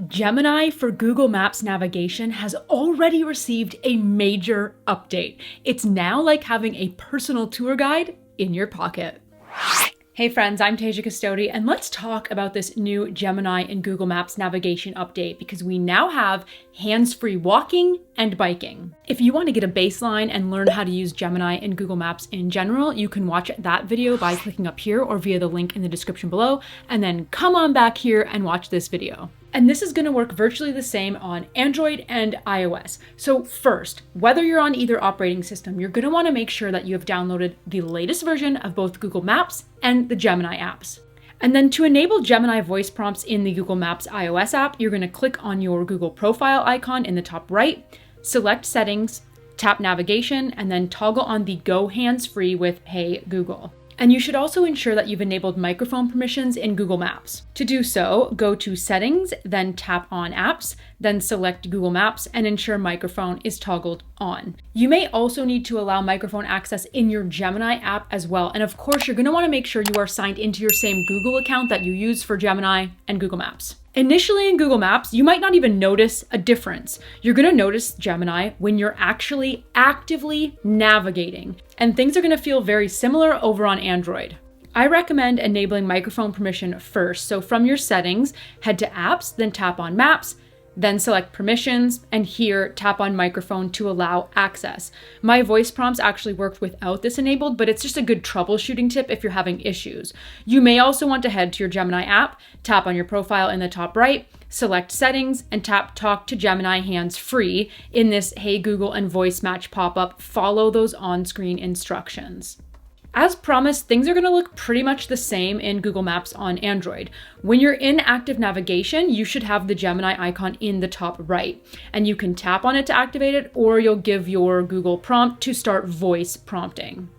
Gemini for Google Maps navigation has already received a major update. It's now like having a personal tour guide in your pocket. Hey friends, I'm Tasia Custode, and let's talk about this new Gemini in Google Maps navigation update because we now have hands-free walking and biking. If you want to get a baseline and learn how to use Gemini in Google Maps in general, you can watch that video by clicking up here or via the link in the description below, and then come on back here and watch this video. And this is going to work virtually the same on Android and iOS. So first, whether you're on either operating system, you're going to want to make sure that you have downloaded the latest version of both Google Maps and the Gemini apps. And then to enable Gemini voice prompts in the Google Maps iOS app, you're going to click on your Google profile icon in the top right, select settings, tap navigation, and then toggle on the Go Hands-Free with Hey Google. And you should also ensure that you've enabled microphone permissions in Google Maps. To do so, go to Settings, then tap on Apps, then select Google Maps and ensure microphone is toggled on. You may also need to allow microphone access in your Gemini app as well. And of course, you're going to want to make sure you are signed into your same Google account that you use for Gemini and Google Maps. Initially in Google Maps, you might not even notice a difference. You're going to notice Gemini when you're actually actively navigating, and things are going to feel very similar over on Android. I recommend enabling microphone permission first. So from your settings, head to Apps, then tap on Maps, then select permissions, and here tap on microphone to allow access. My voice prompts actually worked without this enabled, but it's just a good troubleshooting tip if you're having issues. You may also want to head to your Gemini app, tap on your profile in the top right, select settings, and tap Talk to Gemini hands-free in this Hey Google and voice match pop-up. Follow those on-screen instructions. As promised, things are going to look pretty much the same in Google Maps on Android. When you're in active navigation, you should have the Gemini icon in the top right, and you can tap on it to activate it, or you'll give your Google prompt to start voice prompting.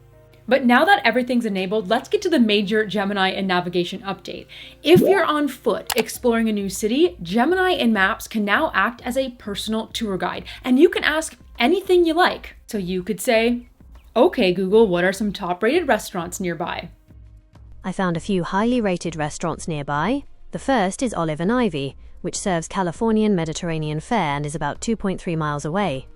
But now that everything's enabled, let's get to the major Gemini and navigation update. If you're on foot exploring a new city, Gemini in Maps can now act as a personal tour guide, and you can ask anything you like. So you could say, "Okay, Google, what are some top-rated restaurants nearby?" I found a few highly rated restaurants nearby. The first is Olive and Ivy, which serves Californian Mediterranean fare and is about 2.3 miles away.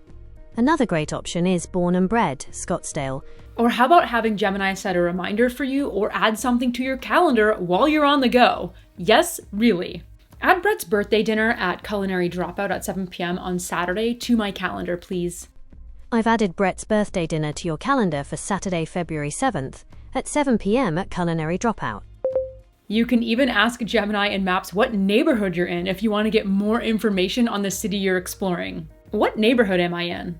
Another great option is Born and Bred, Scottsdale. Or how about having Gemini set a reminder for you or add something to your calendar while you're on the go? Yes, really. Add Brett's birthday dinner at Culinary Dropout at 7 p.m. on Saturday to my calendar, please. I've added Brett's birthday dinner to your calendar for Saturday, February 7th at 7 p.m. at Culinary Dropout. You can even ask Gemini in Maps what neighborhood you're in if you want to get more information on the city you're exploring. What neighborhood am I in?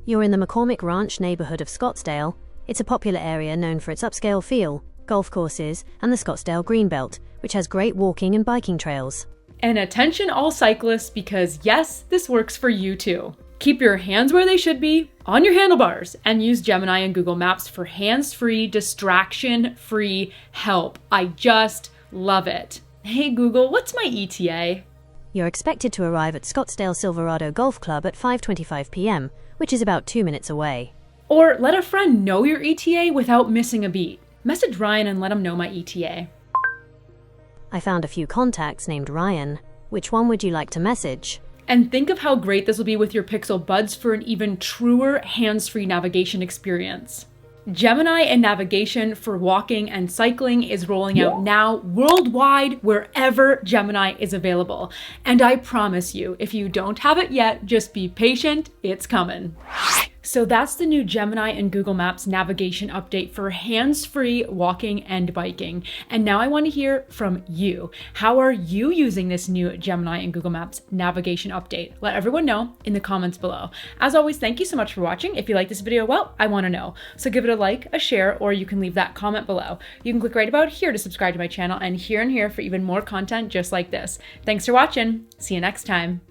You're in the McCormick Ranch neighborhood of Scottsdale. It's a popular area known for its upscale feel, golf courses, and the Scottsdale Greenbelt, which has great walking and biking trails. And attention all cyclists, because yes, this works for you too. Keep your hands where they should be, on your handlebars, and use Gemini and Google Maps for hands-free, distraction-free help. I just love it. Hey Google, what's my ETA? You're expected to arrive at Scottsdale Silverado Golf Club at 5:25 p.m., which is about 2 minutes away. Or let a friend know your ETA without missing a beat. Message Ryan and let him know my ETA. I found a few contacts named Ryan. Which one would you like to message? And think of how great this will be with your Pixel Buds for an even truer hands-free navigation experience. Gemini and navigation for walking and cycling is rolling out now worldwide wherever Gemini is available. And I promise you, if you don't have it yet, just be patient, it's coming. So that's the new Gemini and Google Maps navigation update for hands-free walking and biking. And now I want to hear from you. How are you using this new Gemini and Google Maps navigation update? Let everyone know in the comments below. As always, thank you so much for watching. If you like this video, well, I want to know. So give it a like, a share, or you can leave that comment below. You can click right about here to subscribe to my channel and here for even more content just like this. Thanks for watching. See you next time.